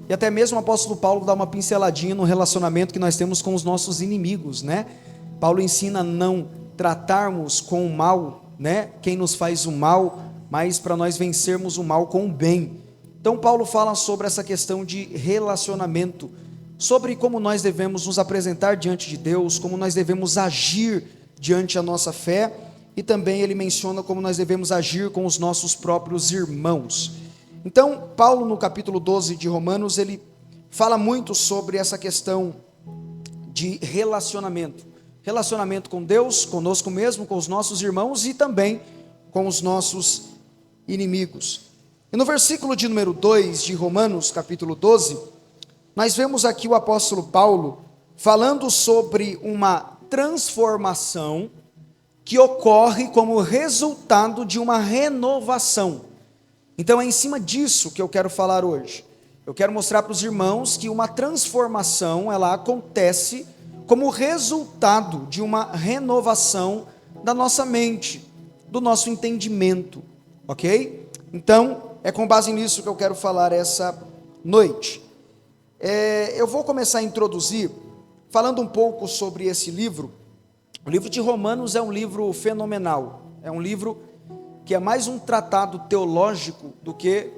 e até mesmo o apóstolo Paulo dá uma pinceladinha no relacionamento que nós temos com os nossos inimigos, né? Paulo ensina a não tratarmos com o mal, né, quem nos faz o mal, mas para nós vencermos o mal com o bem. Então Paulo fala sobre essa questão de relacionamento, sobre como nós devemos nos apresentar diante de Deus, como nós devemos agir diante da nossa fé, e também ele menciona como nós devemos agir com os nossos próprios irmãos. Então Paulo, no capítulo 12 de Romanos, ele fala muito sobre essa questão de relacionamento com Deus, conosco mesmo, com os nossos irmãos e também com os nossos inimigos. E no versículo de número 2 de Romanos, capítulo 12, nós vemos aqui o apóstolo Paulo falando sobre uma transformação que ocorre como resultado de uma renovação. Então é em cima disso que eu quero falar hoje. Eu quero mostrar para os irmãos que uma transformação, ela acontece como resultado de uma renovação da nossa mente, do nosso entendimento, ok? Então, é com base nisso que eu quero falar essa noite. Eu vou começar a introduzir, falando um pouco sobre esse livro. O livro de Romanos é um livro fenomenal, é um livro que é mais um tratado teológico do que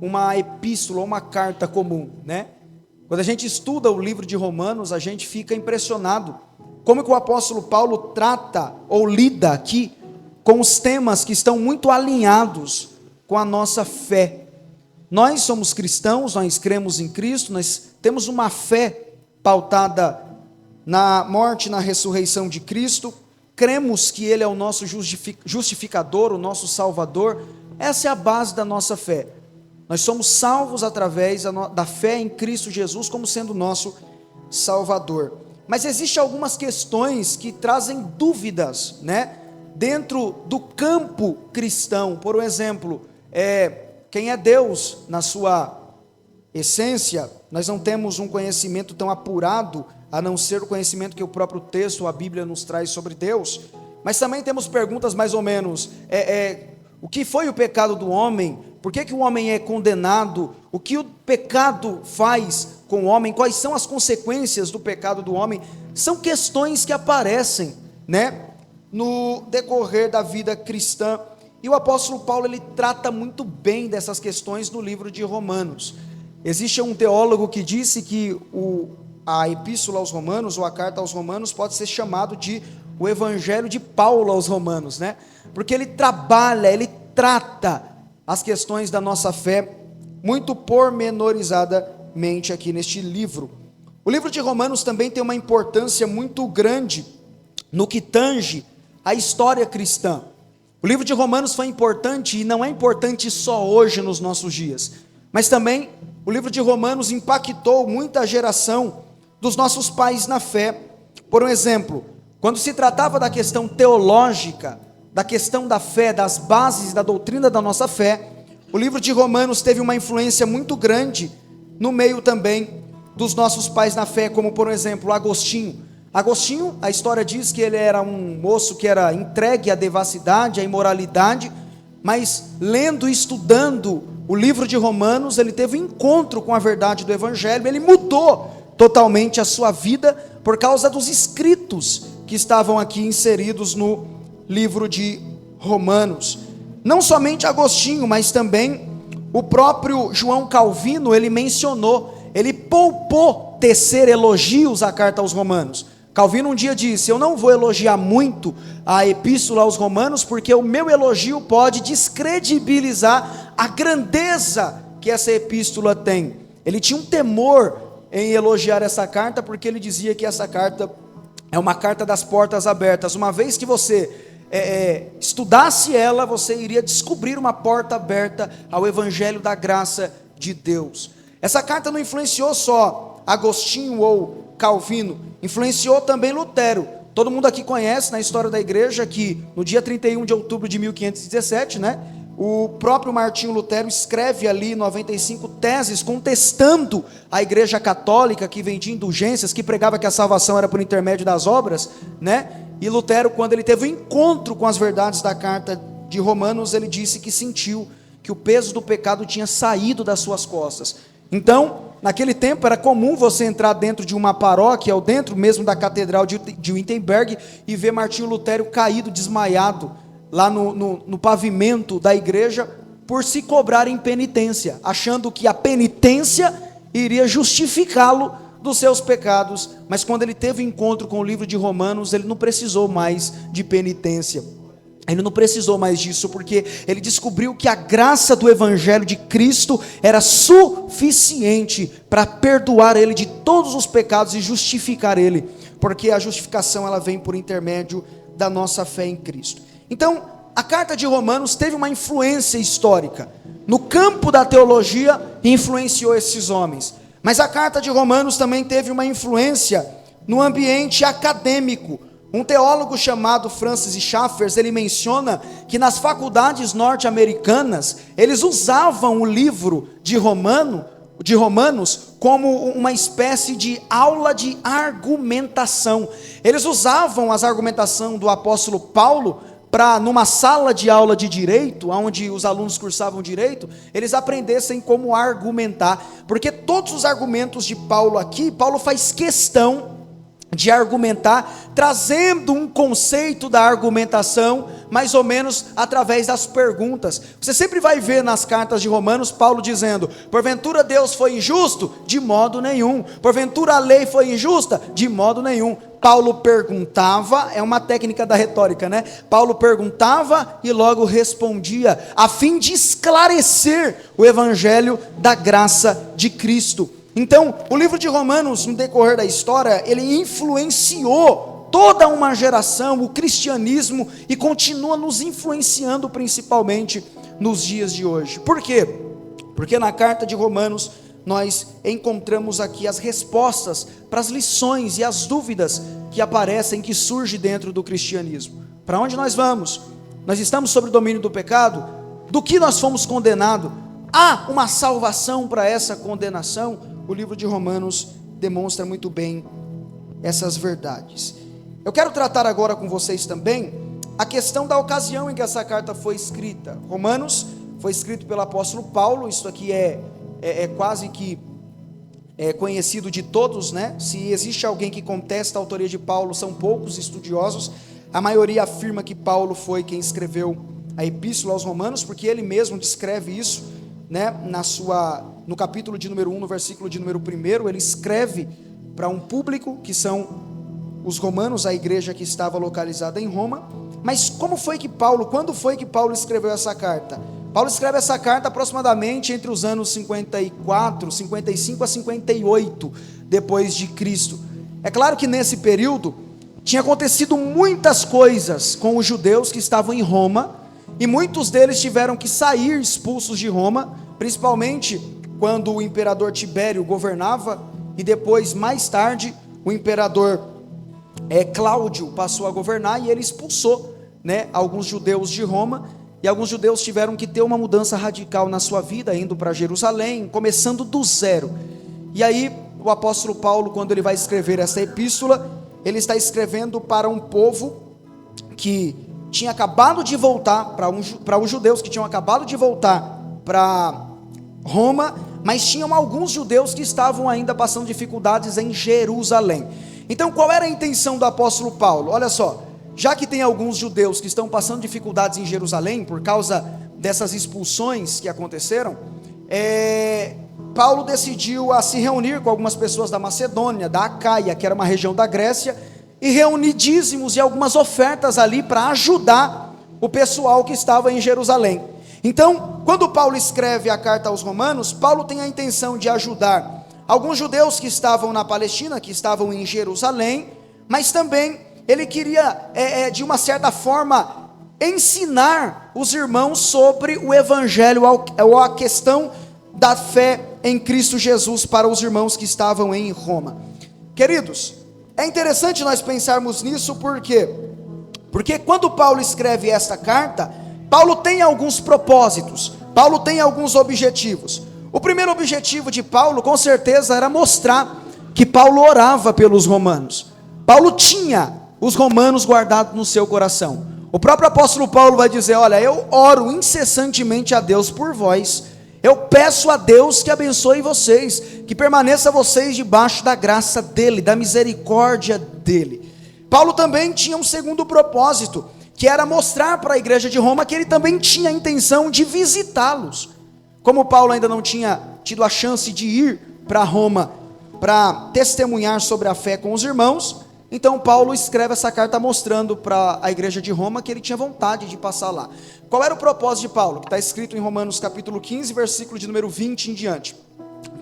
uma epístola ou uma carta comum, né? Quando a gente estuda o livro de Romanos, a gente fica impressionado como que o apóstolo Paulo trata ou lida aqui com os temas que estão muito alinhados com a nossa fé. Nós somos cristãos, nós cremos em Cristo, nós temos uma fé pautada na morte e na ressurreição de Cristo, cremos que Ele é o nosso justificador, o nosso Salvador. Essa é a base da nossa fé. Nós somos salvos através da fé em Cristo Jesus como sendo nosso Salvador. Mas existem algumas questões que trazem dúvidas, né? Dentro do campo cristão. Por exemplo, quem é Deus na sua essência? Nós não temos um conhecimento tão apurado, a não ser o conhecimento que o próprio texto, a Bíblia, nos traz sobre Deus. Mas também temos perguntas mais ou menos, o que foi o pecado do homem? Por que o homem é condenado? O que o pecado faz com o homem? Quais são as consequências do pecado do homem? São questões que aparecem, né, no decorrer da vida cristã. E o apóstolo Paulo, ele trata muito bem dessas questões no livro de Romanos. Existe um teólogo que disse que a epístola aos Romanos, ou a carta aos Romanos, pode ser chamado de o evangelho de Paulo aos Romanos, né? Porque ele trabalha, ele trata as questões da nossa fé muito pormenorizadamente aqui neste livro. O livro de Romanos também tem uma importância muito grande no que tange a história cristã. O livro de Romanos foi importante, e não é importante só hoje nos nossos dias, mas também o livro de Romanos impactou muita geração dos nossos pais na fé. Por um exemplo, quando se tratava da questão teológica, da questão da fé, das bases da doutrina da nossa fé, o livro de Romanos teve uma influência muito grande no meio também dos nossos pais na fé, como por exemplo Agostinho. Agostinho, a história diz que ele era um moço que era entregue à devassidade, à imoralidade, mas lendo e estudando o livro de Romanos, ele teve um encontro com a verdade do Evangelho, ele mudou totalmente a sua vida por causa dos escritos que estavam aqui inseridos no livro de Romanos. Não somente Agostinho, mas também o próprio João Calvino, ele mencionou, ele poupou tecer elogios à carta aos Romanos. Calvino um dia disse: eu não vou elogiar muito a epístola aos Romanos, porque o meu elogio pode descredibilizar a grandeza que essa epístola tem. Ele tinha um temor em elogiar essa carta, porque ele dizia que essa carta é uma carta das portas abertas. Uma vez que você estudasse ela, você iria descobrir uma porta aberta ao evangelho da graça de Deus. Essa carta não influenciou só Agostinho ou Calvino, influenciou também Lutero. Todo mundo aqui conhece na história da igreja que no dia 31 de outubro de 1517, né, o próprio Martinho Lutero escreve ali 95 teses contestando a igreja católica que vendia indulgências, que pregava que a salvação era por intermédio das obras, né? E Lutero, quando ele teve um encontro com as verdades da carta de Romanos, ele disse que sentiu que o peso do pecado tinha saído das suas costas. Então, Naquele tempo era comum você entrar dentro de uma paróquia, ou dentro mesmo da catedral de Wittenberg, e ver Martinho Lutero caído, desmaiado, lá no pavimento da igreja, por se cobrarem penitência, achando que a penitência iria justificá-lo dos seus pecados. Mas quando ele teve encontro com o livro de Romanos, ele não precisou mais de penitência, ele não precisou mais disso, porque ele descobriu que a graça do evangelho de Cristo era suficiente para perdoar ele de todos os pecados e justificar ele, porque a justificação ela vem por intermédio da nossa fé em Cristo. Então, a carta de Romanos teve uma influência histórica no campo da teologia e influenciou esses homens, mas a carta de Romanos também teve uma influência no ambiente acadêmico. Um teólogo chamado Francis Schaeffer, ele menciona que nas faculdades norte-americanas, eles usavam o livro de Romanos como uma espécie de aula de argumentação. Eles usavam as argumentações do apóstolo Paulo para, numa sala de aula de direito, onde os alunos cursavam direito, eles aprendessem como argumentar, porque todos os argumentos de Paulo aqui, Paulo faz questão de argumentar, trazendo um conceito da argumentação, mais ou menos através das perguntas. Você sempre vai ver nas cartas de Romanos, Paulo dizendo: porventura Deus foi injusto? De modo nenhum. Porventura a lei foi injusta? De modo nenhum. Paulo perguntava, é uma técnica da retórica, né? Paulo perguntava e logo respondia, a fim de esclarecer o evangelho da graça de Cristo. Então, o livro de Romanos, no decorrer da história, ele influenciou toda uma geração, o cristianismo, e continua nos influenciando principalmente nos dias de hoje. Por quê? Porque na carta de Romanos nós encontramos aqui as respostas para as lições e as dúvidas que aparecem, que surgem dentro do cristianismo. Para onde nós vamos? Nós estamos sob o domínio do pecado? Do que nós fomos condenados? Há uma salvação para essa condenação? O livro de Romanos demonstra muito bem essas verdades. Eu quero tratar agora com vocês também a questão da ocasião em que essa carta foi escrita. Romanos foi escrito pelo apóstolo Paulo. Isso aqui é quase que conhecido de todos, né? Se existe alguém que contesta a autoria de Paulo, são poucos estudiosos. A maioria afirma que Paulo foi quem escreveu a epístola aos Romanos, porque ele mesmo descreve isso, né? No capítulo de número 1, no versículo de número 1, ele escreve para um público que são os romanos, a igreja que estava localizada em Roma. Mas quando foi que Paulo escreveu essa carta? Paulo escreve essa carta aproximadamente entre os anos 55 a 58 depois de Cristo. É claro que nesse período tinha acontecido muitas coisas com os judeus que estavam em Roma, e muitos deles tiveram que sair expulsos de Roma, principalmente quando o imperador Tibério governava, e depois, mais tarde, o imperador Cláudio passou a governar, e ele expulsou, né, alguns judeus de Roma, e alguns judeus tiveram que ter uma mudança radical na sua vida, indo para Jerusalém, começando do zero. E aí, o apóstolo Paulo, quando ele vai escrever essa epístola, ele está escrevendo para um povo que tinha acabado de voltar, para os judeus que tinham acabado de voltar para Roma, mas tinham alguns judeus que estavam ainda passando dificuldades em Jerusalém. Então, qual era a intenção do apóstolo Paulo? Olha só, já que tem alguns judeus que estão passando dificuldades em Jerusalém, por causa dessas expulsões que aconteceram, Paulo decidiu a se reunir com algumas pessoas da Macedônia, da Acaia, que era uma região da Grécia, e reunir dízimos e algumas ofertas ali para ajudar o pessoal que estava em Jerusalém. Então, quando Paulo escreve a carta aos Romanos, Paulo tem a intenção de ajudar alguns judeus que estavam na Palestina, que estavam em Jerusalém, mas também ele queria, de uma certa forma, ensinar os irmãos sobre o evangelho, ou a questão da fé em Cristo Jesus para os irmãos que estavam em Roma. Queridos, é interessante nós pensarmos nisso, por quê? Porque quando Paulo escreve esta carta, Paulo tem alguns propósitos, Paulo tem alguns objetivos. O primeiro objetivo de Paulo, com certeza, era mostrar que Paulo orava pelos romanos. Paulo tinha os romanos guardados no seu coração. O próprio apóstolo Paulo vai dizer: olha, eu oro incessantemente a Deus por vós. Eu peço a Deus que abençoe vocês, que permaneça vocês debaixo da graça dele, da misericórdia dele. Paulo também tinha um segundo propósito, que era mostrar para a igreja de Roma que ele também tinha a intenção de visitá-los. Como Paulo ainda não tinha tido a chance de ir para Roma para testemunhar sobre a fé com os irmãos, então Paulo escreve essa carta mostrando para a igreja de Roma que ele tinha vontade de passar lá. Qual era o propósito de Paulo? Que está escrito em Romanos capítulo 15, versículo de número 20 em diante.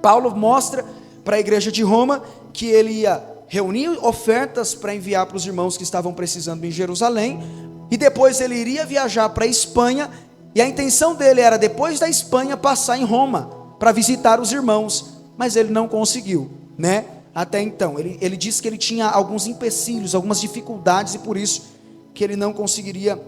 Paulo mostra para a igreja de Roma que ele ia reunir ofertas para enviar para os irmãos que estavam precisando em Jerusalém, e depois ele iria viajar para a Espanha, e a intenção dele era depois da Espanha passar em Roma para visitar os irmãos, mas ele não conseguiu, né? Até então, ele disse que ele tinha alguns empecilhos, algumas dificuldades, e por isso que ele não conseguiria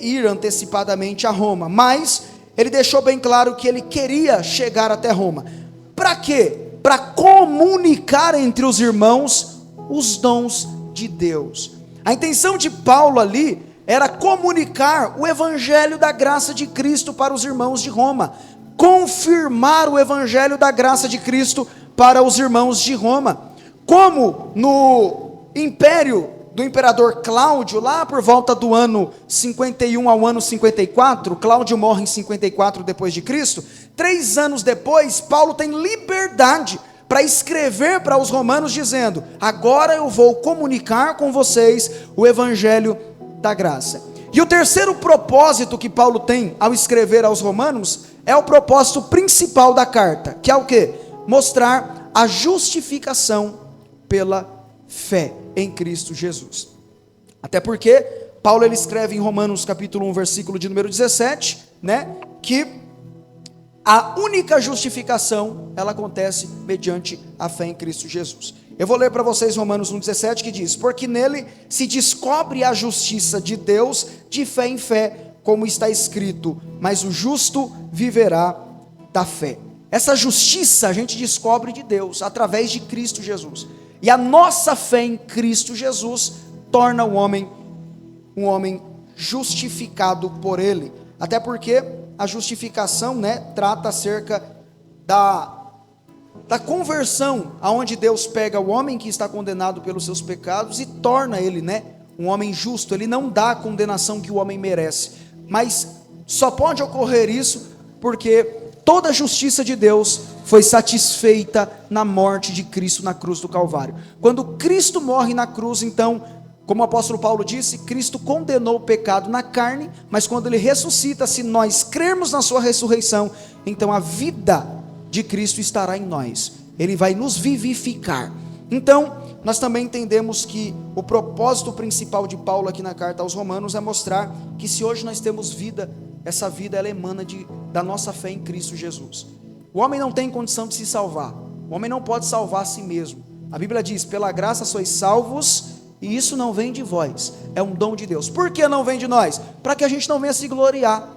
ir antecipadamente a Roma, mas ele deixou bem claro que ele queria chegar até Roma. Para quê? Para comunicar entre os irmãos os dons de Deus. A intenção de Paulo ali era comunicar o evangelho da graça de Cristo para os irmãos de Roma, confirmar o evangelho da graça de Cristo para os irmãos de Roma. Como no império do imperador Cláudio, lá por volta do ano 51 ao ano 54, Cláudio morre em 54 depois de Cristo, 3 anos depois, Paulo tem liberdade para escrever para os romanos dizendo: agora eu vou comunicar com vocês o evangelho da graça. E o terceiro propósito que Paulo tem ao escrever aos romanos é o propósito principal da carta, que é o quê? Mostrar a justificação pela fé em Cristo Jesus. Até porque Paulo ele escreve em Romanos capítulo 1, versículo de número 17, né, que a única justificação, ela acontece mediante a fé em Cristo Jesus. Eu vou ler para vocês Romanos 1,17, que diz: porque nele se descobre a justiça de Deus de fé em fé, como está escrito, mas o justo viverá da fé. Essa justiça a gente descobre de Deus, através de Cristo Jesus. E a nossa fé em Cristo Jesus torna o homem um homem justificado por ele. Até porque a justificação, né, trata acerca da conversão, aonde Deus pega o homem que está condenado pelos seus pecados e torna ele, né, um homem justo. Ele não dá a condenação que o homem merece, mas só pode ocorrer isso porque toda a justiça de Deus foi satisfeita na morte de Cristo na cruz do Calvário. Quando Cristo morre na cruz, então, como o apóstolo Paulo disse, Cristo condenou o pecado na carne, mas quando ele ressuscita, se nós crermos na sua ressurreição, então a vida de Cristo estará em nós, ele vai nos vivificar. Então, nós também entendemos que o propósito principal de Paulo aqui na carta aos Romanos é mostrar que se hoje nós temos vida, essa vida ela emana da nossa fé em Cristo Jesus. O homem não tem condição de se salvar, o homem não pode salvar a si mesmo. A Bíblia diz: pela graça sois salvos, e isso não vem de vós, é um dom de Deus. Por que não vem de nós? Para que a gente não venha se gloriar,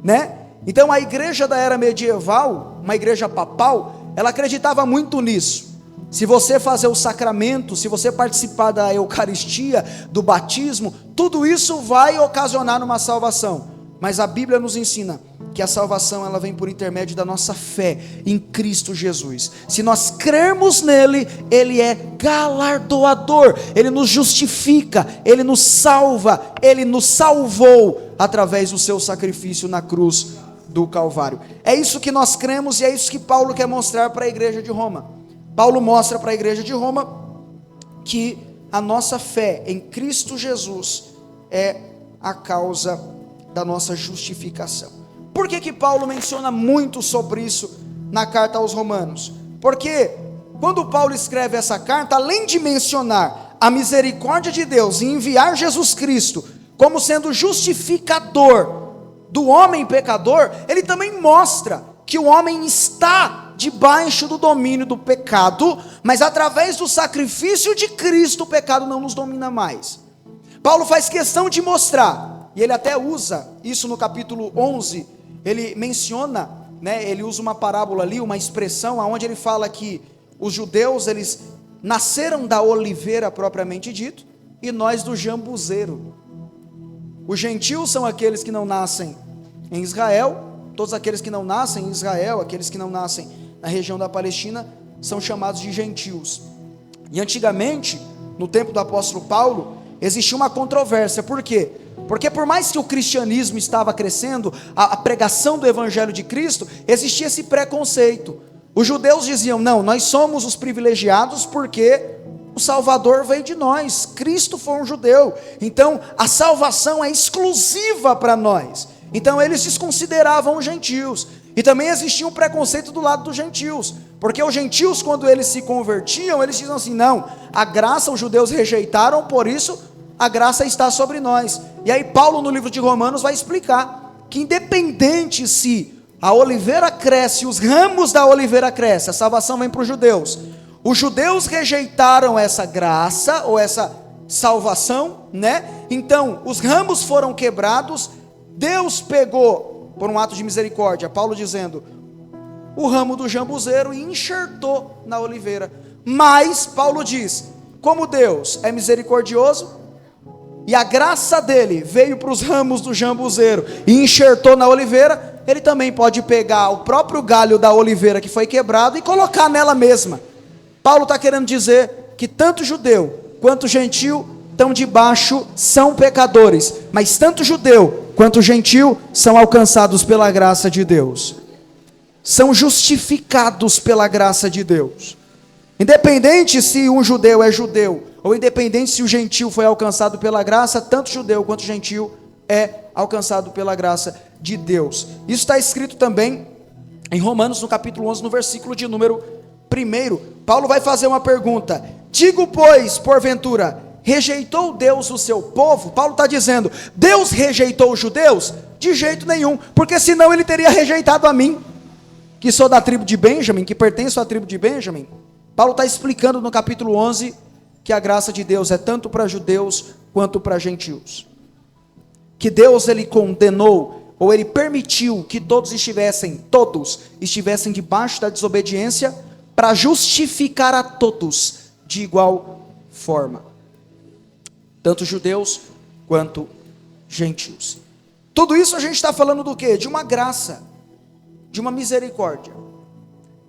né? Então a igreja da era medieval, uma igreja papal, ela acreditava muito nisso. Se você fazer o sacramento, se você participar da Eucaristia, do batismo, tudo isso vai ocasionar uma salvação. Mas a Bíblia nos ensina que a salvação ela vem por intermédio da nossa fé em Cristo Jesus. Se nós crermos nele, ele é galardoador, ele nos justifica, ele nos salva, ele nos salvou através do seu sacrifício na cruz do Calvário. É isso que nós cremos e é isso que Paulo quer mostrar para a igreja de Roma. Paulo mostra para a igreja de Roma que a nossa fé em Cristo Jesus é a causa da nossa justificação. Por que Paulo menciona muito sobre isso na carta aos Romanos? Porque quando Paulo escreve essa carta, além de mencionar a misericórdia de Deus em enviar Jesus Cristo como sendo justificador do homem pecador, ele também mostra que o homem está debaixo do domínio do pecado, mas através do sacrifício de Cristo o pecado não nos domina mais. Paulo faz questão de mostrar, e ele até usa isso no capítulo 11, ele menciona, né, ele usa uma parábola ali, uma expressão, onde ele fala que os judeus, eles nasceram da oliveira propriamente dito, e nós do jambuzeiro. Os gentios são aqueles que não nascem em Israel, todos aqueles que não nascem em Israel, aqueles que não nascem na região da Palestina, são chamados de gentios. E antigamente, no tempo do apóstolo Paulo, existia uma controvérsia. Por quê? Porque por mais que o cristianismo estava crescendo, a pregação do evangelho de Cristo, existia esse preconceito. Os judeus diziam, não, nós somos os privilegiados porque o Salvador veio de nós, Cristo foi um judeu, então a salvação é exclusiva para nós. Então eles desconsideravam os gentios. E também existia um preconceito do lado dos gentios, porque os gentios, quando eles se convertiam, eles diziam assim, não, a graça os judeus rejeitaram, por isso a graça está sobre nós. E aí Paulo no livro de Romanos vai explicar que independente se a oliveira cresce, os ramos da oliveira crescem, a salvação vem para os judeus. Os judeus rejeitaram essa graça, ou essa salvação, né? Então os ramos foram quebrados, Deus pegou, por um ato de misericórdia, Paulo dizendo, o ramo do jambuzeiro e enxertou na oliveira. Mas Paulo diz, como Deus é misericordioso, e a graça dele veio para os ramos do jambuzeiro e enxertou na oliveira, ele também pode pegar o próprio galho da oliveira que foi quebrado e colocar nela mesma. Paulo está querendo dizer que tanto judeu quanto gentil estão debaixo, são pecadores, mas tanto judeu quanto gentil são alcançados pela graça de Deus, são justificados pela graça de Deus. Independente se um judeu é judeu, ou independente se o gentil foi alcançado pela graça, tanto judeu quanto gentil é alcançado pela graça de Deus. Isso está escrito também em Romanos, no capítulo 11, no versículo de número 1. Paulo vai fazer uma pergunta, digo pois, porventura, rejeitou Deus o seu povo? Paulo está dizendo, Deus rejeitou os judeus? De jeito nenhum, porque senão ele teria rejeitado a mim, que sou da tribo de Benjamim, que pertenço à tribo de Benjamim. Paulo está explicando no capítulo 11, que a graça de Deus é tanto para judeus quanto para gentios. Que Deus ele condenou, ou ele permitiu que todos estivessem debaixo da desobediência, para justificar a todos de igual forma. Tanto judeus quanto gentios. Tudo isso a gente está falando do quê? De uma graça, de uma misericórdia.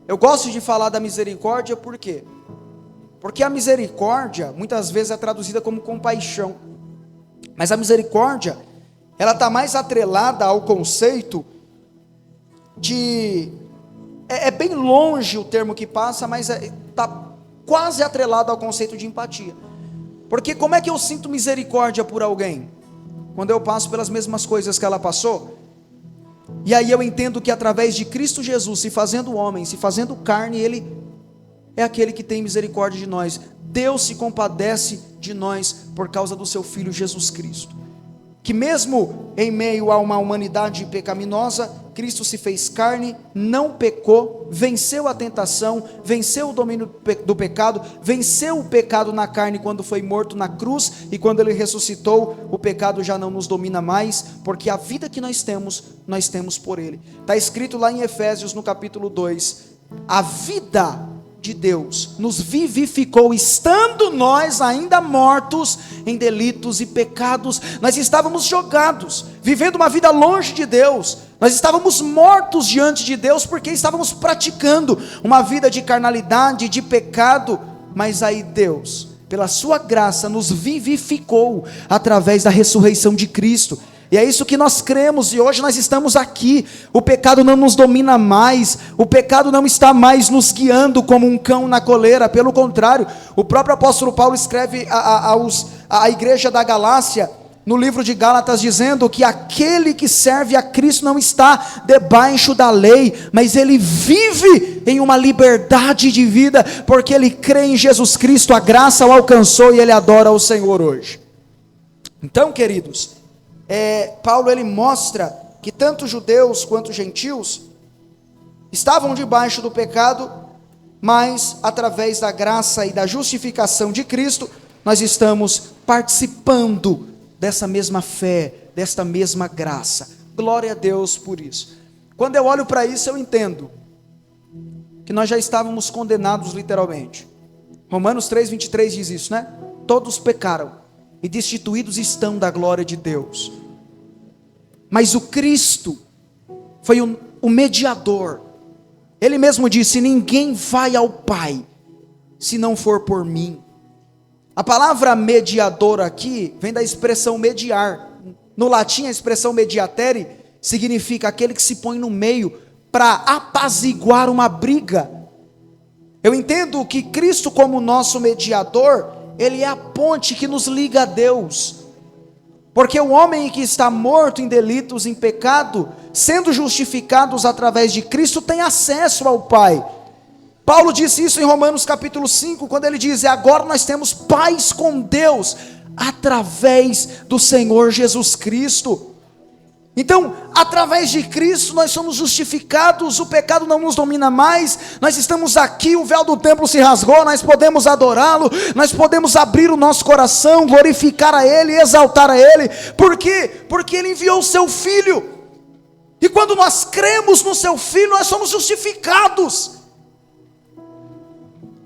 Eu gosto de falar da misericórdia por quê? Porque a misericórdia muitas vezes é traduzida como compaixão, mas a misericórdia ela está mais atrelada ao conceito de, é bem longe o termo que passa, mas está quase atrelado ao conceito de empatia. Porque como é que eu sinto misericórdia por alguém? Quando eu passo pelas mesmas coisas que ela passou, e aí eu entendo que através de Cristo Jesus, se fazendo homem, se fazendo carne, Ele é aquele que tem misericórdia de nós. Deus se compadece de nós por causa do seu Filho Jesus Cristo, que mesmo em meio a uma humanidade pecaminosa, Cristo se fez carne, não pecou, venceu a tentação, venceu o domínio do pecado, venceu o pecado na carne quando foi morto na cruz, e quando Ele ressuscitou, o pecado já não nos domina mais, porque a vida que nós temos por Ele. Está escrito lá em Efésios no capítulo 2, a vida de Deus nos vivificou, estando nós ainda mortos em delitos e pecados. Nós estávamos jogados, vivendo uma vida longe de Deus, nós estávamos mortos diante de Deus, porque estávamos praticando uma vida de carnalidade, de pecado, mas aí Deus, pela sua graça, nos vivificou, através da ressurreição de Cristo, e é isso que nós cremos, e hoje nós estamos aqui. O pecado não nos domina mais, o pecado não está mais nos guiando como um cão na coleira, pelo contrário, o próprio apóstolo Paulo escreve à igreja da Galácia, no livro de Gálatas, dizendo que aquele que serve a Cristo não está debaixo da lei, mas ele vive em uma liberdade de vida, porque ele crê em Jesus Cristo, a graça o alcançou e ele adora o Senhor hoje. Então, queridos, Paulo ele mostra que tanto judeus quanto gentios estavam debaixo do pecado, mas através da graça e da justificação de Cristo, nós estamos participando dessa mesma fé, desta mesma graça. Glória a Deus por isso. Quando eu olho para isso, eu entendo que nós já estávamos condenados literalmente. Romanos 3:23 diz isso, né? Todos pecaram e destituídos estão da glória de Deus. Mas o Cristo, foi o mediador. Ele mesmo disse: ninguém vai ao Pai se não for por mim. A palavra mediador aqui vem da expressão mediar. No latim, a expressão mediatere significa aquele que se põe no meio para apaziguar uma briga. Eu entendo que Cristo, como nosso mediador, Ele é a ponte que nos liga a Deus. Porque o homem que está morto em delitos, em pecado, sendo justificados através de Cristo, tem acesso ao Pai. Paulo disse isso em Romanos capítulo 5, quando ele diz: agora nós temos paz com Deus, através do Senhor Jesus Cristo. Então, através de Cristo nós somos justificados, o pecado não nos domina mais, nós estamos aqui, o véu do templo se rasgou, nós podemos adorá-lo, nós podemos abrir o nosso coração, glorificar a Ele, exaltar a Ele. Por quê? Porque Ele enviou o Seu Filho, e quando nós cremos no Seu Filho, nós somos justificados.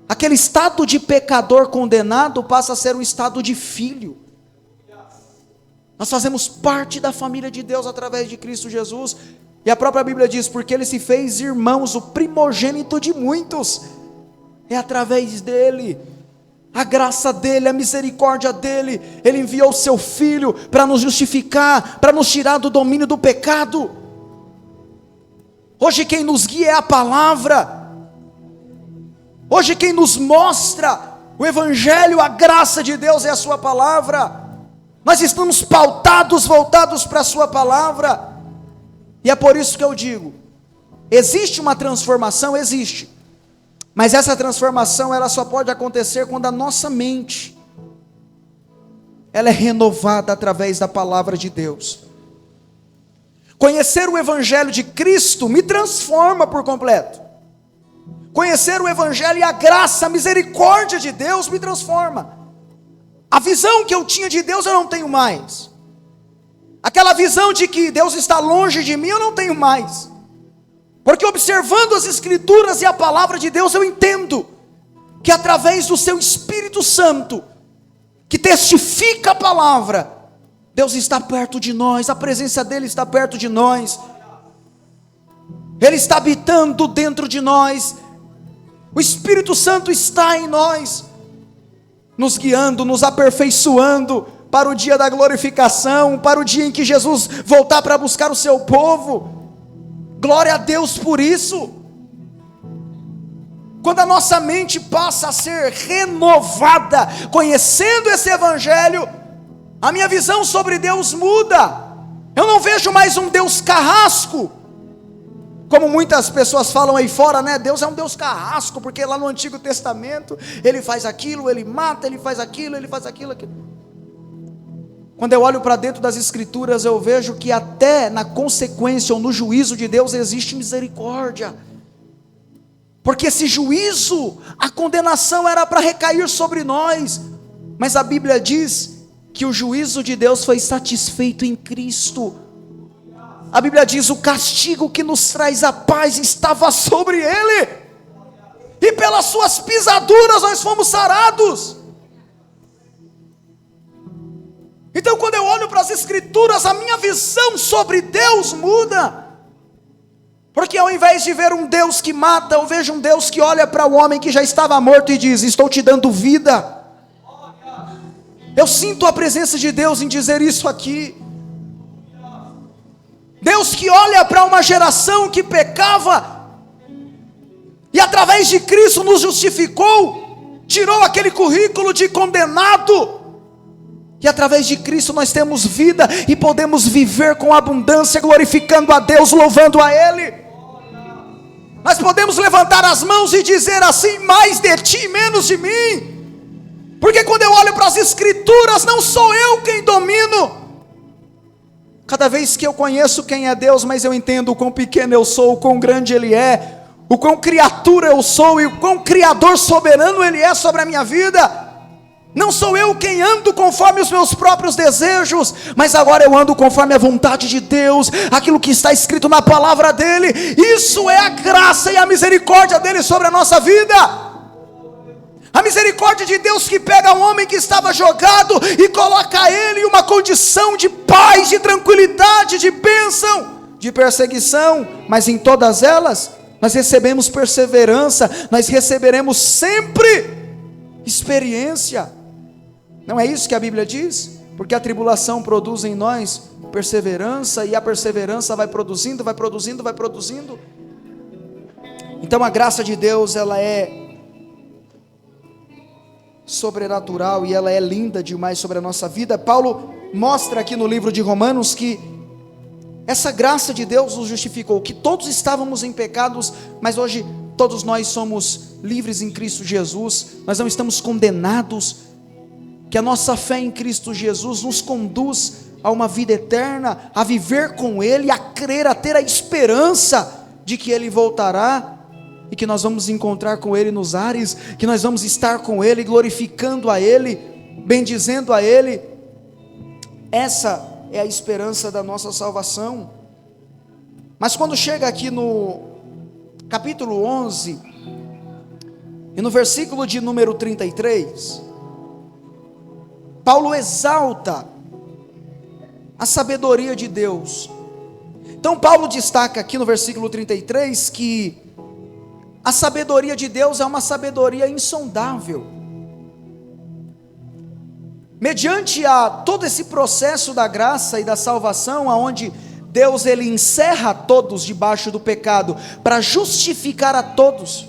Aquele estado de pecador condenado passa a ser um estado de filho. Nós fazemos parte da família de Deus através de Cristo Jesus. E a própria Bíblia diz: porque Ele se fez irmãos, o primogênito de muitos. É através dEle, a graça dEle, a misericórdia dEle. Ele enviou o Seu Filho para nos justificar, para nos tirar do domínio do pecado. Hoje quem nos guia é a palavra. Hoje quem nos mostra o Evangelho, a graça de Deus é a Sua palavra. Nós estamos pautados, voltados para a Sua palavra. E é por isso que eu digo, existe uma transformação? Existe. Mas essa transformação, ela só pode acontecer quando a nossa mente, ela é renovada através da palavra de Deus. Conhecer o Evangelho de Cristo me transforma por completo. Conhecer o Evangelho e a graça, a misericórdia de Deus me transforma. A visão que eu tinha de Deus eu não tenho mais. Aquela visão de que Deus está longe de mim eu não tenho mais. Porque observando as Escrituras e a palavra de Deus eu entendo que através do Seu Espírito Santo, que testifica a palavra, Deus está perto de nós, a presença dEle está perto de nós. Ele está habitando dentro de nós. O Espírito Santo está em nós, nos guiando, nos aperfeiçoando para o dia da glorificação, para o dia em que Jesus voltar para buscar o seu povo. Glória a Deus por isso. Quando a nossa mente passa a ser renovada, conhecendo esse Evangelho, a minha visão sobre Deus muda. Eu não vejo mais um Deus carrasco, como muitas pessoas falam aí fora, né? Deus é um Deus carrasco, porque lá no Antigo Testamento, Ele faz aquilo, Ele mata, Ele faz aquilo, Ele faz aquilo. Quando eu olho para dentro das Escrituras, eu vejo que até na consequência ou no juízo de Deus existe misericórdia. Porque esse juízo, a condenação era para recair sobre nós, mas a Bíblia diz que o juízo de Deus foi satisfeito em Cristo. A Bíblia diz: o castigo que nos traz a paz estava sobre Ele, e pelas Suas pisaduras nós fomos sarados. Então quando eu olho para as Escrituras, a minha visão sobre Deus muda. Porque ao invés de ver um Deus que mata, eu vejo um Deus que olha para o homem que já estava morto e diz: estou te dando vida. Eu sinto a presença de Deus em dizer isso aqui. Deus que olha para uma geração que pecava, e através de Cristo nos justificou, tirou aquele currículo de condenado, e através de Cristo nós temos vida, e podemos viver com abundância, glorificando a Deus, louvando a Ele. Nós podemos levantar as mãos e dizer assim: mais de Ti, menos de mim. Porque quando eu olho para as Escrituras, não sou eu quem domino. Cada vez que eu conheço quem é Deus, mas eu entendo o quão pequeno eu sou, o quão grande Ele é, o quão criatura eu sou e o quão Criador soberano Ele é sobre a minha vida. Não sou eu quem ando conforme os meus próprios desejos, mas agora eu ando conforme a vontade de Deus, aquilo que está escrito na palavra dEle. Isso é a graça e a misericórdia dEle sobre a nossa vida. A misericórdia de Deus que pega um homem que estava jogado e coloca ele em uma condição de paz, de tranquilidade, de bênção, de perseguição, mas em todas elas nós recebemos perseverança, nós receberemos sempre experiência. Não é isso que a Bíblia diz? Porque a tribulação produz em nós perseverança, e a perseverança vai produzindo, vai produzindo, vai produzindo. Então a graça de Deus, ela é sobrenatural e ela é linda demais sobre a nossa vida. Paulo mostra aqui no livro de Romanos que essa graça de Deus nos justificou, que todos estávamos em pecados, mas hoje todos nós somos livres em Cristo Jesus, nós não estamos condenados, que a nossa fé em Cristo Jesus nos conduz a uma vida eterna, a viver com Ele, a crer, a ter a esperança de que Ele voltará, e que nós vamos encontrar com Ele nos ares, que nós vamos estar com Ele, glorificando a Ele, bendizendo a Ele. Essa é a esperança da nossa salvação. Mas quando chega aqui no capítulo 11, e no versículo de número 33, Paulo exalta a sabedoria de Deus. Então Paulo destaca aqui no versículo 33 que a sabedoria de Deus é uma sabedoria insondável. Mediante a todo esse processo da graça e da salvação, aonde Deus ele encerra todos debaixo do pecado, para justificar a todos,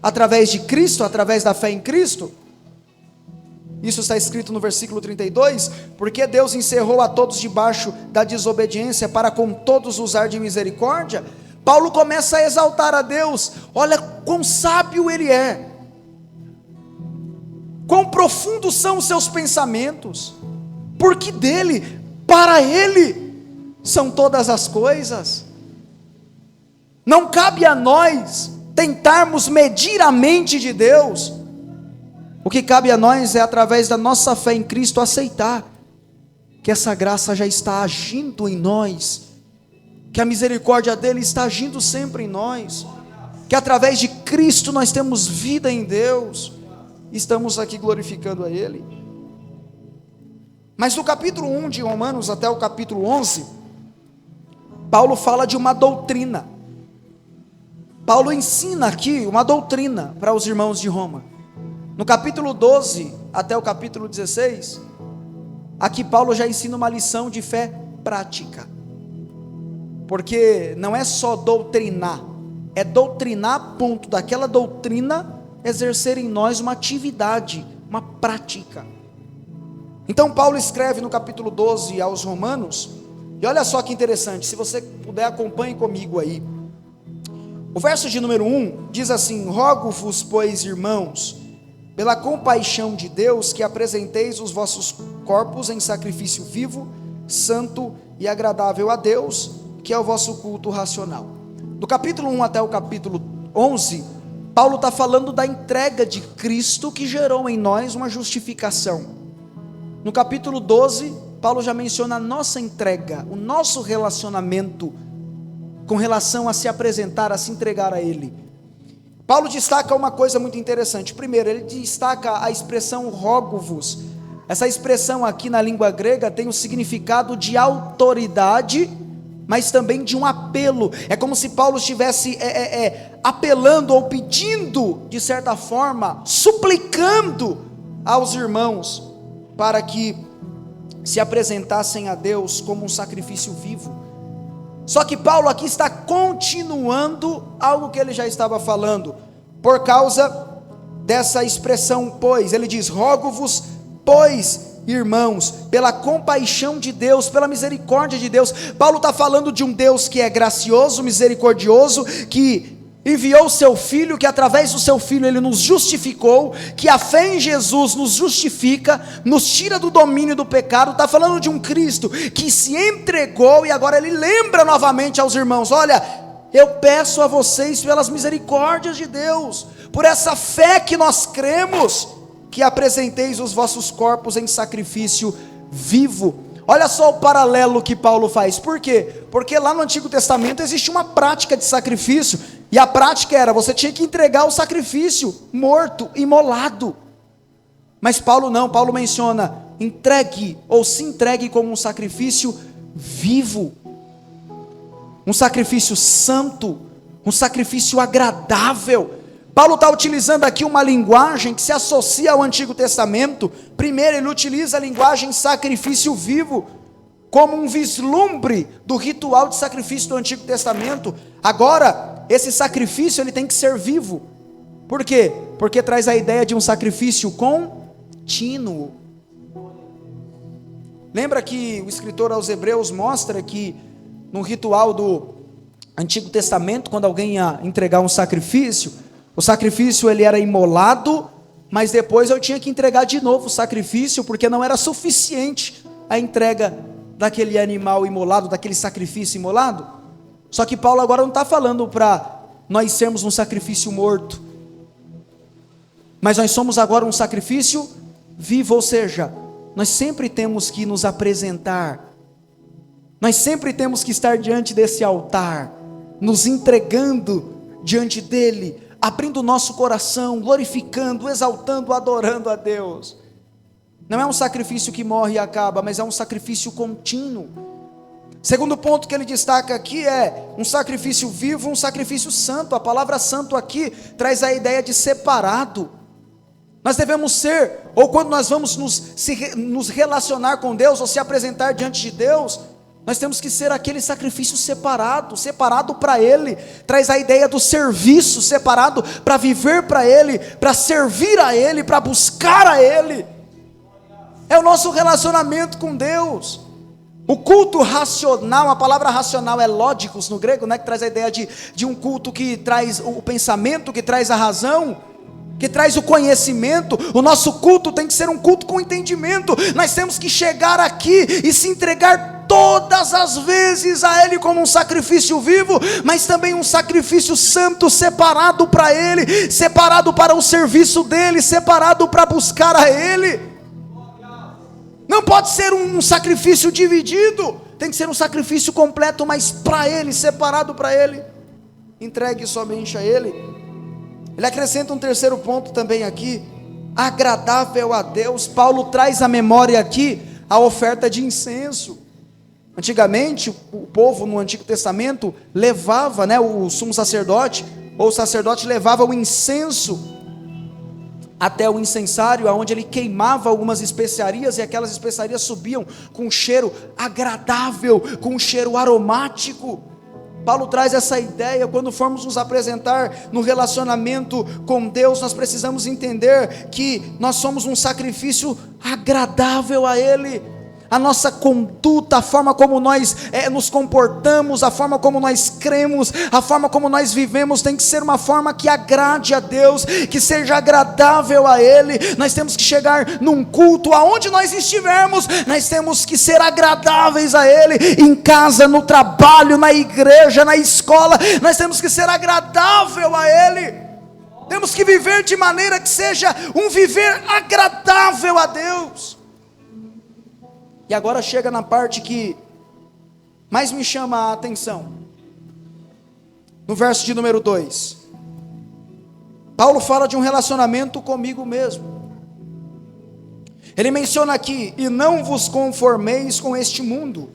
através de Cristo, através da fé em Cristo. Isso está escrito no versículo 32, porque Deus encerrou a todos debaixo da desobediência, para com todos usar de misericórdia. Paulo começa a exaltar a Deus. Olha quão sábio Ele é, quão profundos são os seus pensamentos, porque dele, para Ele, são todas as coisas. Não cabe a nós tentarmos medir a mente de Deus. O que cabe a nós é, através da nossa fé em Cristo, aceitar que essa graça já está agindo em nós, que a misericórdia dele está agindo sempre em nós, que através de Cristo nós temos vida em Deus, estamos aqui glorificando a Ele. Mas do capítulo 1 de Romanos até o capítulo 11, Paulo fala de uma doutrina. Paulo ensina aqui uma doutrina para os irmãos de Roma. No capítulo 12 até o capítulo 16, aqui Paulo já ensina uma lição de fé prática. Porque não é só doutrinar, é doutrinar a ponto daquela doutrina exercer em nós uma atividade, uma prática. Então Paulo escreve no capítulo 12 aos Romanos, e olha só que interessante, se você puder acompanhe comigo aí. O verso de número 1 diz assim: rogo-vos, pois, irmãos, pela compaixão de Deus, que apresenteis os vossos corpos em sacrifício vivo, santo e agradável a Deus, que é o vosso culto racional. Do capítulo 1 até o capítulo 11, Paulo está falando da entrega de Cristo, que gerou em nós uma justificação. No capítulo 12, Paulo já menciona a nossa entrega, o nosso relacionamento com relação a se apresentar, a se entregar a Ele. Paulo destaca uma coisa muito interessante. Primeiro, ele destaca a expressão rogo-vos. Essa expressão aqui na língua grega tem o significado de autoridade, mas também de um apelo. É como se Paulo estivesse apelando ou pedindo, de certa forma, suplicando aos irmãos para que se apresentassem a Deus como um sacrifício vivo. Só que Paulo aqui está continuando algo que ele já estava falando, por causa dessa expressão pois. Ele diz: rogo-vos, pois, irmãos, pela compaixão de Deus, pela misericórdia de Deus. Paulo está falando de um Deus que é gracioso, misericordioso, que enviou o seu Filho, que através do seu Filho ele nos justificou, que a fé em Jesus nos justifica, nos tira do domínio do pecado. Está falando de um Cristo que se entregou, e agora ele lembra novamente aos irmãos: olha, eu peço a vocês, pelas misericórdias de Deus, por essa fé que nós cremos, que apresenteis os vossos corpos em sacrifício vivo. Olha só o paralelo que Paulo faz. Por quê? Porque lá no Antigo Testamento existe uma prática de sacrifício, e a prática era, você tinha que entregar o sacrifício morto, imolado. Mas Paulo não, Paulo menciona, entregue, ou se entregue como um sacrifício vivo. um sacrifício santo, um sacrifício agradável. Paulo está utilizando aqui uma linguagem que se associa ao Antigo Testamento. Primeiro, ele utiliza a linguagem sacrifício vivo, como um vislumbre do ritual de sacrifício do Antigo Testamento. Agora, esse sacrifício ele tem que ser vivo. Por quê? Porque traz a ideia de um sacrifício contínuo. Lembra que o escritor aos Hebreus mostra que no ritual do Antigo Testamento, quando alguém ia entregar um sacrifício, o sacrifício ele era imolado, mas depois eu tinha que entregar de novo o sacrifício, porque não era suficiente a entrega daquele animal imolado, daquele sacrifício imolado. Só que Paulo agora não está falando para nós sermos um sacrifício morto, mas nós somos agora um sacrifício vivo, ou seja, nós sempre temos que nos apresentar, nós sempre temos que estar diante desse altar, nos entregando diante dele, abrindo o nosso coração, glorificando, exaltando, adorando a Deus. Não é um sacrifício que morre e acaba, mas é um sacrifício contínuo. Segundo ponto que ele destaca aqui é um sacrifício vivo, um sacrifício santo. A palavra santo aqui traz a ideia de separado. Nós devemos ser, ou quando nós vamos nos relacionar com Deus, ou se apresentar diante de Deus, nós temos que ser aquele sacrifício separado para Ele. Traz a ideia do serviço, separado para viver para Ele, para servir a Ele, para buscar a Ele. É o nosso relacionamento com Deus. O culto racional, a palavra racional é lógicos no grego, né, que traz a ideia de um culto que traz o pensamento, que traz a razão, que traz o conhecimento. O nosso culto tem que ser um culto com entendimento. Nós temos que chegar aqui e se entregar todas as vezes a Ele como um sacrifício vivo, mas também um sacrifício santo, separado para Ele, separado para o serviço dEle, separado para buscar a Ele. Não pode ser um sacrifício dividido, tem que ser um sacrifício completo, mas para Ele, separado para Ele, entregue somente a Ele. Ele acrescenta um terceiro ponto também aqui, agradável a Deus. Paulo traz à memória aqui a oferta de incenso. Antigamente, o povo no Antigo Testamento levava, o sumo sacerdote, ou o sacerdote levava o incenso até o incensário, onde ele queimava algumas especiarias, e aquelas especiarias subiam com um cheiro agradável, com um cheiro aromático. Paulo traz essa ideia. Quando formos nos apresentar no relacionamento com Deus, nós precisamos entender que nós somos um sacrifício agradável a Ele. A nossa conduta, a forma como nós nos comportamos, a forma como nós cremos, a forma como nós vivemos, tem que ser uma forma que agrade a Deus, que seja agradável a Ele. Nós temos que chegar num culto, aonde nós estivermos, nós temos que ser agradáveis a Ele, em casa, no trabalho, na igreja, na escola, nós temos que ser agradável a Ele. Temos que viver de maneira que seja um viver agradável a Deus. E agora chega na parte que mais me chama a atenção. No verso de número 2. Paulo fala de um relacionamento comigo mesmo. Ele menciona aqui: e não vos conformeis com este mundo,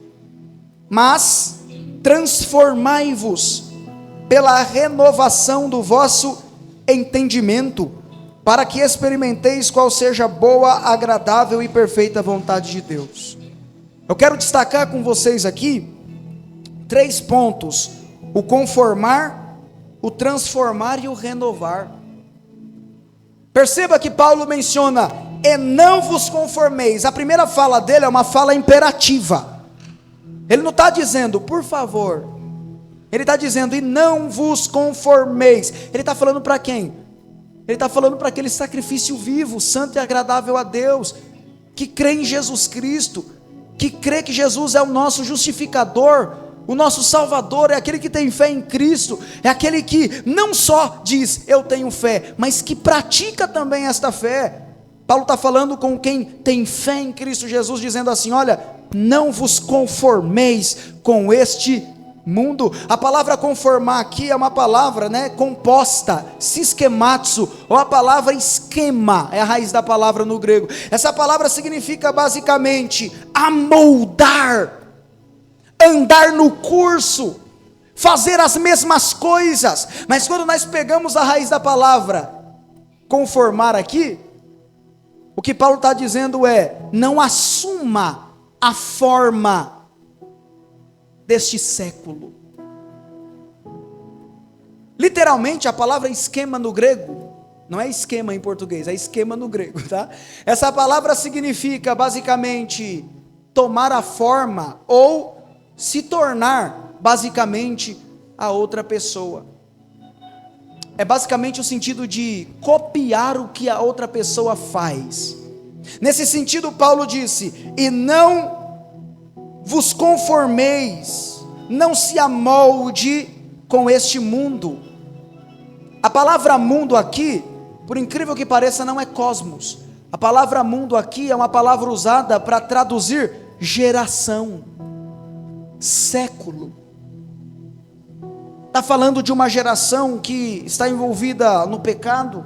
mas transformai-vos pela renovação do vosso entendimento, para que experimenteis qual seja a boa, agradável e perfeita vontade de Deus. Eu quero destacar com vocês aqui 3 pontos: o conformar, o transformar e o renovar. Perceba que Paulo menciona: e não vos conformeis. A primeira fala dele é uma fala imperativa. Ele não está dizendo por favor, ele está dizendo: e não vos conformeis. Ele está falando para quem? Ele está falando para aquele sacrifício vivo, santo e agradável a Deus, que crê em Jesus Cristo, que crê que Jesus é o nosso justificador, o nosso salvador, é aquele que tem fé em Cristo, é aquele que não só diz eu tenho fé, mas que pratica também esta fé. Paulo está falando com quem tem fé em Cristo Jesus, dizendo assim: olha, não vos conformeis com este mundo. A palavra conformar aqui é uma palavra composta, sischematsu, ou a palavra esquema, é a raiz da palavra no grego. Essa palavra significa basicamente amoldar, andar no curso, fazer as mesmas coisas. Mas quando nós pegamos a raiz da palavra conformar aqui, o que Paulo está dizendo é: não assuma a forma deste século. Literalmente a palavra esquema no grego, não é esquema em português, é esquema no grego, tá? Essa palavra significa basicamente tomar a forma ou se tornar basicamente a outra pessoa. É basicamente o sentido de copiar o que a outra pessoa faz. Nesse sentido, Paulo disse: e não vos conformeis, não se amolde com este mundo. A palavra mundo aqui, por incrível que pareça, não é cosmos. A palavra mundo aqui é uma palavra usada para traduzir geração, século. Está falando de uma geração que está envolvida no pecado,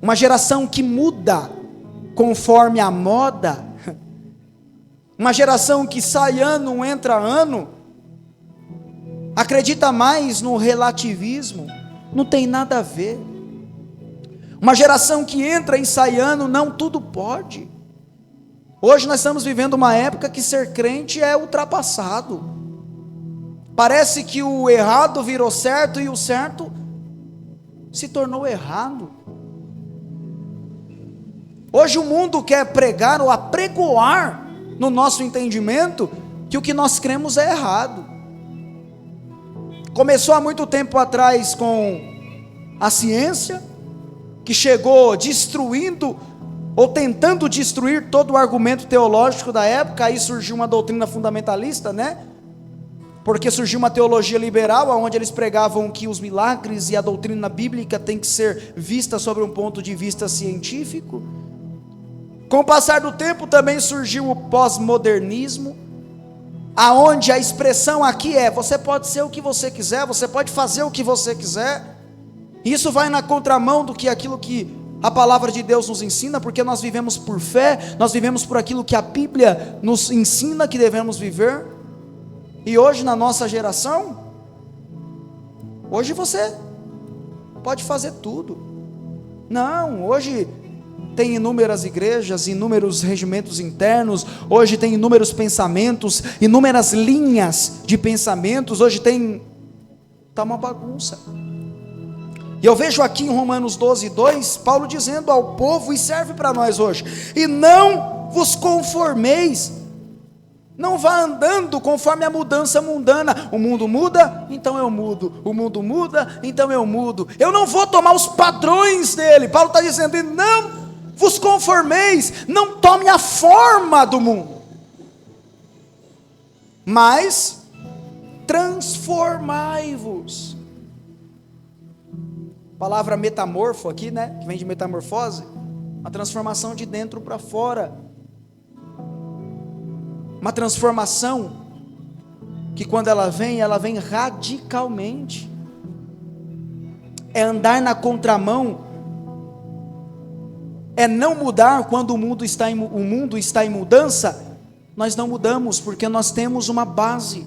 uma geração que muda conforme a moda, uma geração que sai ano, entra ano, acredita mais no relativismo, não tem nada a ver. Uma geração que entra e sai ano, não tudo pode. Hoje nós estamos vivendo uma época que ser crente é ultrapassado. Parece que o errado virou certo e o certo se tornou errado. Hoje o mundo quer pregar ou apregoar no nosso entendimento que o que nós cremos é errado. Começou há muito tempo atrás com a ciência, que chegou destruindo ou tentando destruir todo o argumento teológico da época. Aí surgiu uma doutrina fundamentalista, né? Porque surgiu uma teologia liberal, onde eles pregavam que os milagres e a doutrina bíblica tem que ser vista sobre um ponto de vista científico. Com o passar do tempo também surgiu o pós-modernismo, aonde a expressão aqui é: você pode ser o que você quiser, você pode fazer o que você quiser. Isso vai na contramão do que aquilo que a palavra de Deus nos ensina, porque nós vivemos por fé, nós vivemos por aquilo que a Bíblia nos ensina que devemos viver. E hoje na nossa geração, hoje você pode fazer tudo. Não, hoje tem inúmeras igrejas, inúmeros regimentos internos, hoje tem inúmeros pensamentos, inúmeras linhas de pensamentos, hoje está uma bagunça. E eu vejo aqui em Romanos 12:2, Paulo dizendo ao povo, e serve para nós hoje: e não vos conformeis. Não vá andando conforme a mudança mundana. O mundo muda, então eu mudo. O mundo muda, então eu mudo. Eu não vou tomar os padrões dele. Paulo está dizendo: e não vos conformeis, não tome a forma do mundo, mas transformai-vos. Palavra metamorfo aqui, né? Que vem de metamorfose, a transformação de dentro para fora. Uma transformação que quando ela vem radicalmente. É andar na contramão, é não mudar quando o mundo está em mudança. Nós não mudamos porque nós temos uma base.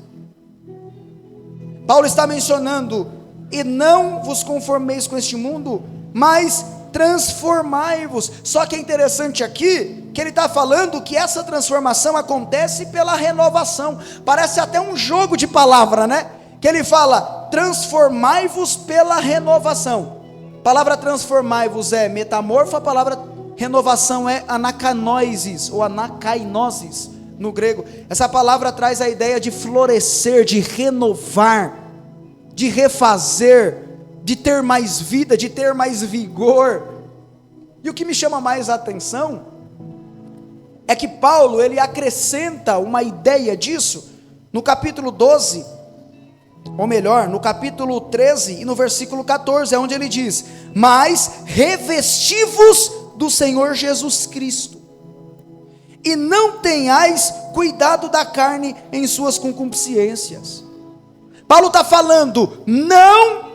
Paulo está mencionando: e não vos conformeis com este mundo, mas transformai-vos. Só que é interessante aqui que ele está falando que essa transformação acontece pela renovação. Parece até um jogo de palavra, né? Que ele fala: transformai-vos pela renovação. A palavra transformai-vos é metamorfo, a palavra renovação é anakanoisis ou anakainosis no grego. Essa palavra traz a ideia de florescer, de renovar, de refazer, de ter mais vida, de ter mais vigor. E o que me chama mais a atenção é que Paulo, ele acrescenta uma ideia disso no capítulo 12, ou melhor, no capítulo 13 e no versículo 14, é onde ele diz: mas revesti-vos do Senhor Jesus Cristo, e não tenhais cuidado da carne em suas concupiscências. Paulo está falando: não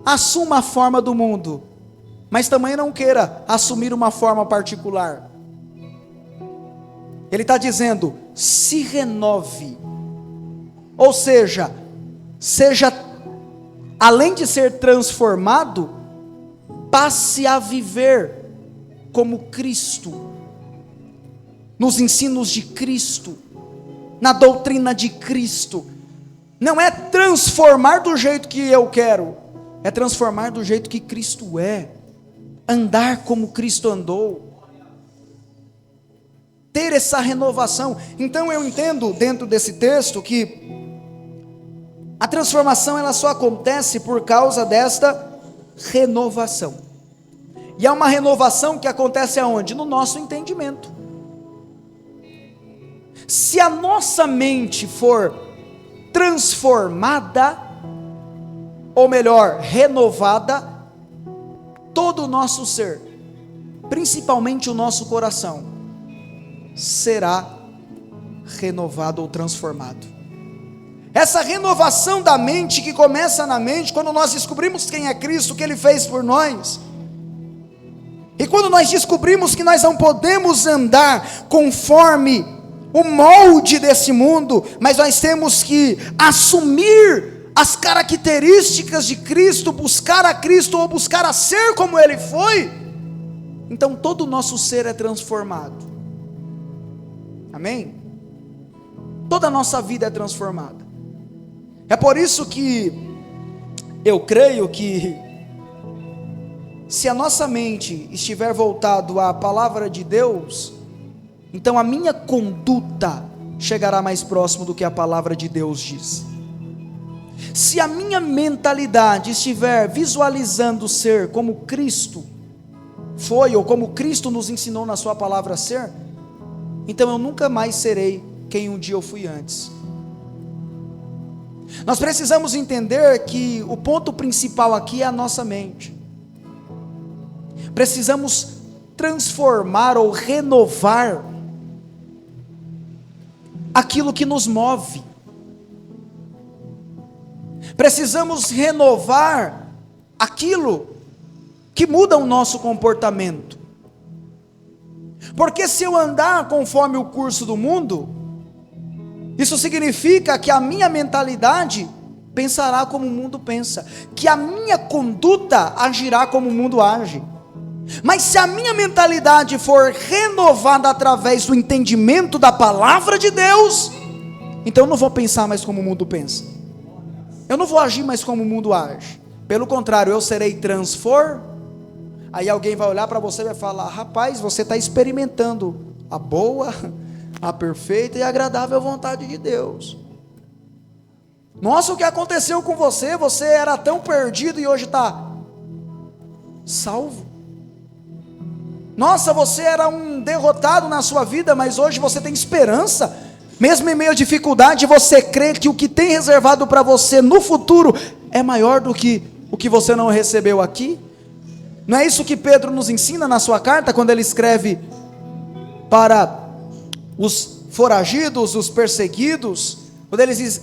assuma a forma do mundo, mas também não queira assumir uma forma particular. Ele está dizendo: se renove, ou seja, seja, além de ser transformado, passe a viver como Cristo, nos ensinos de Cristo, na doutrina de Cristo. Não é transformar do jeito que eu quero, é transformar do jeito que Cristo é, andar como Cristo andou, ter essa renovação. Então eu entendo dentro desse texto que a transformação ela só acontece por causa desta renovação. E é uma renovação que acontece aonde? No nosso entendimento. Se a nossa mente for transformada, ou melhor, renovada, todo o nosso ser, principalmente o nosso coração, será renovado ou transformado. Essa renovação da mente que começa na mente, quando nós descobrimos quem é Cristo, o que Ele fez por nós, e quando nós descobrimos que nós não podemos andar conforme o molde desse mundo, mas nós temos que assumir as características de Cristo, buscar a Cristo ou buscar a ser como Ele foi, então todo o nosso ser é transformado. Amém? Toda a nossa vida é transformada. É por isso que eu creio que se a nossa mente estiver voltado à palavra de Deus, então a minha conduta chegará mais próximo do que a palavra de Deus diz. Se a minha mentalidade estiver visualizando ser como Cristo foi, ou como Cristo nos ensinou na sua palavra a ser, então eu nunca mais serei quem um dia eu fui antes. Nós precisamos entender que o ponto principal aqui é a nossa mente. Precisamos transformar ou renovar aquilo que nos move. Precisamos renovar aquilo que muda o nosso comportamento. Porque se eu andar conforme o curso do mundo, isso significa que a minha mentalidade pensará como o mundo pensa, que a minha conduta agirá como o mundo age. Mas se a minha mentalidade for renovada através do entendimento da palavra de Deus, então eu não vou pensar mais como o mundo pensa, eu não vou agir mais como o mundo age. Pelo contrário, eu serei transformado. Aí alguém vai olhar para você e vai falar: rapaz, você está experimentando a boa, a perfeita e agradável vontade de Deus. Nossa, o que aconteceu com você? Você era tão perdido e hoje está salvo. Nossa, você era um derrotado na sua vida, mas hoje você tem esperança. Mesmo em meio à dificuldade, você crê que o que tem reservado para você no futuro é maior do que o que você não recebeu aqui. Não é isso que Pedro nos ensina na sua carta, quando ele escreve para os foragidos, os perseguidos,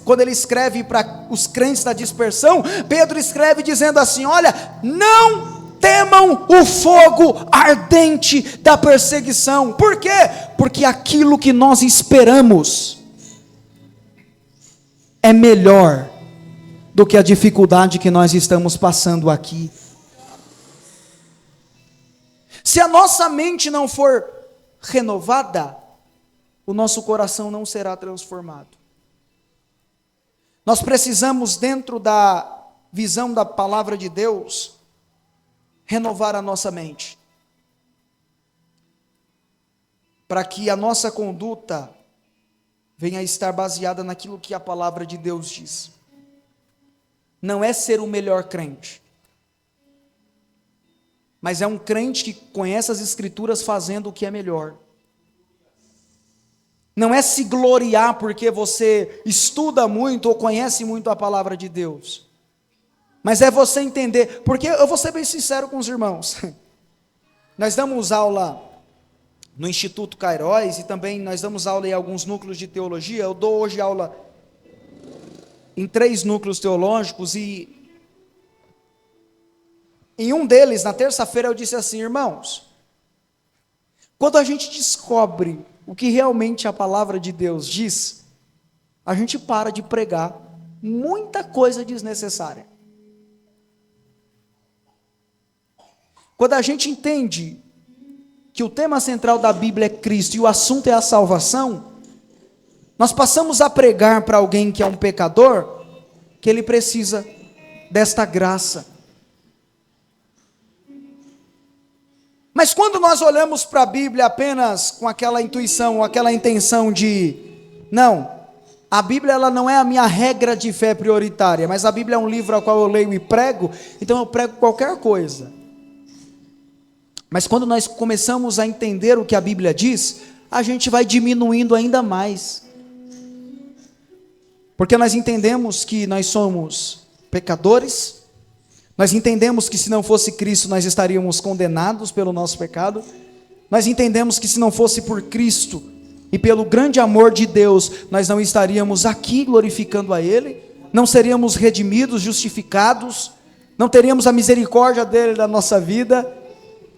quando ele escreve para os crentes da dispersão, Pedro escreve dizendo assim: olha, não temam o fogo ardente da perseguição. Por quê? Porque aquilo que nós esperamos é melhor do que a dificuldade que nós estamos passando aqui. Se a nossa mente não for renovada, o nosso coração não será transformado. Nós precisamos, dentro da visão da palavra de Deus, renovar a nossa mente, para que a nossa conduta venha a estar baseada naquilo que a palavra de Deus diz. Não é ser o melhor crente, mas é um crente que conhece as Escrituras fazendo o que é melhor. Não é se gloriar porque você estuda muito ou conhece muito a palavra de Deus, mas é você entender, porque eu vou ser bem sincero com os irmãos, nós damos aula no Instituto Cairóis e também nós damos aula em alguns núcleos de teologia. Eu dou hoje aula em 3 núcleos teológicos e em um deles, na terça-feira, eu disse assim: irmãos, quando a gente descobre o que realmente a palavra de Deus diz, a gente para de pregar muita coisa desnecessária. Quando a gente entende que o tema central da Bíblia é Cristo e o assunto é a salvação, nós passamos a pregar para alguém que é um pecador, que ele precisa desta graça. Mas quando nós olhamos para a Bíblia apenas com aquela intuição, ou aquela intenção de, não, a Bíblia ela não é a minha regra de fé prioritária, mas a Bíblia é um livro ao qual eu leio e prego, então eu prego qualquer coisa. Mas quando nós começamos a entender o que a Bíblia diz, a gente vai diminuindo ainda mais. Porque nós entendemos que nós somos pecadores, nós entendemos que se não fosse Cristo nós estaríamos condenados pelo nosso pecado, nós entendemos que se não fosse por Cristo e pelo grande amor de Deus, nós não estaríamos aqui glorificando a Ele, não seríamos redimidos, justificados, não teríamos a misericórdia dEle na nossa vida,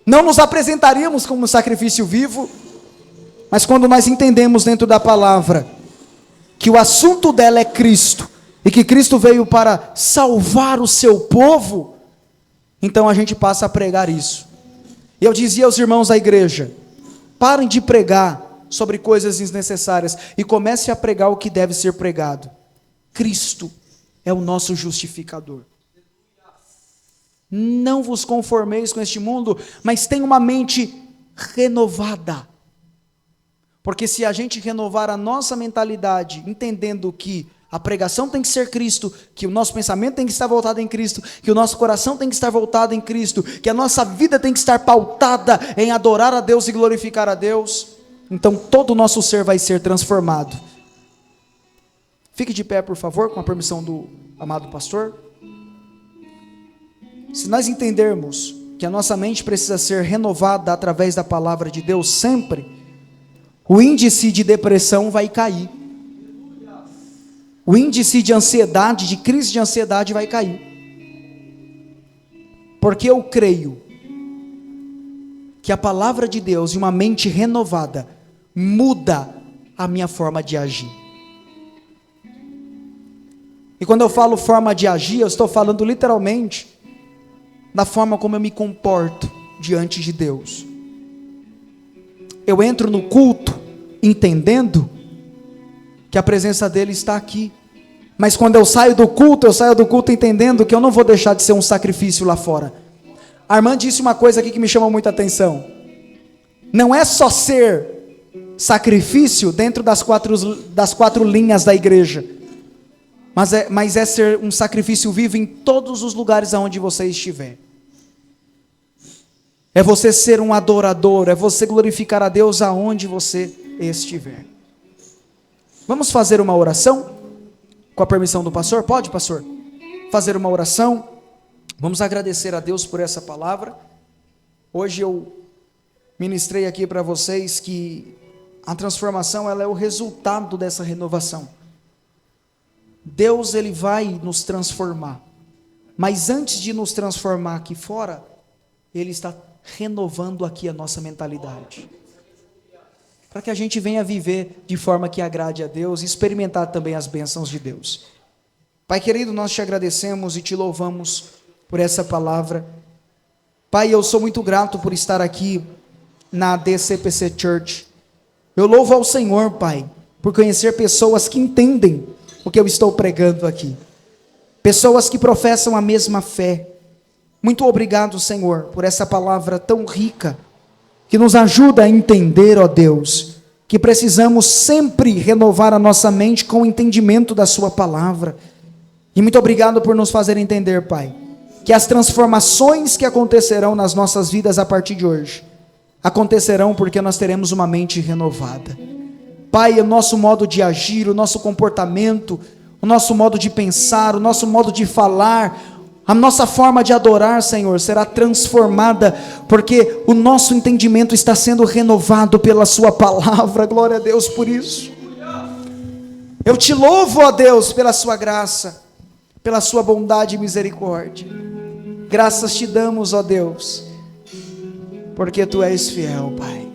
não nos apresentaríamos como um sacrifício vivo. Mas quando nós entendemos dentro da palavra que o assunto dela é Cristo, e que Cristo veio para salvar o seu povo, então a gente passa a pregar isso. E eu dizia aos irmãos da igreja, parem de pregar sobre coisas desnecessárias, e comece a pregar o que deve ser pregado. Cristo é o nosso justificador. Não vos conformeis com este mundo, mas tenha uma mente renovada. Porque se a gente renovar a nossa mentalidade, entendendo que a pregação tem que ser Cristo, que o nosso pensamento tem que estar voltado em Cristo, que o nosso coração tem que estar voltado em Cristo, que a nossa vida tem que estar pautada em adorar a Deus e glorificar a Deus, então todo o nosso ser vai ser transformado. Fique de pé, por favor, com a permissão do amado pastor. Se nós entendermos que a nossa mente precisa ser renovada através da palavra de Deus sempre, o índice de depressão vai cair. O índice de ansiedade, de crise de ansiedade vai cair. Porque eu creio que a palavra de Deus e uma mente renovada muda a minha forma de agir. E quando eu falo forma de agir, eu estou falando literalmente da forma como eu me comporto diante de Deus. Eu entro no culto entendendo que a presença dele está aqui. Mas quando eu saio do culto entendendo que eu não vou deixar de ser um sacrifício lá fora. A irmã disse uma coisa aqui que me chama muita atenção. Não é só ser sacrifício dentro das quatro linhas da igreja, mas é ser um sacrifício vivo em todos os lugares aonde você estiver. É você ser um adorador, é você glorificar a Deus aonde você estiver. Vamos fazer uma oração? Com a permissão do pastor? Pode, pastor? Fazer uma oração. Vamos agradecer a Deus por essa palavra. Hoje eu ministrei aqui para vocês que a transformação ela é o resultado dessa renovação. Deus ele vai nos transformar. Mas antes de nos transformar aqui fora, Ele está renovando aqui a nossa mentalidade. Para que a gente venha viver de forma que agrade a Deus e experimentar também as bênçãos de Deus. Pai querido, nós te agradecemos e te louvamos por essa palavra. Pai, eu sou muito grato por estar aqui na DCPC Church. Eu louvo ao Senhor, Pai, por conhecer pessoas que entendem o que eu estou pregando aqui. Pessoas que professam a mesma fé. Muito obrigado, Senhor, por essa palavra tão rica, que nos ajuda a entender, ó Deus, que precisamos sempre renovar a nossa mente com o entendimento da sua palavra. E muito obrigado por nos fazer entender, Pai, que as transformações que acontecerão nas nossas vidas a partir de hoje, acontecerão porque nós teremos uma mente renovada. Pai, o nosso modo de agir, o nosso comportamento, o nosso modo de pensar, o nosso modo de falar, a nossa forma de adorar, Senhor, será transformada, porque o nosso entendimento está sendo renovado pela sua palavra. Glória a Deus por isso. Eu te louvo, ó Deus, pela sua graça, pela sua bondade e misericórdia. Graças te damos, ó Deus, porque tu és fiel, Pai.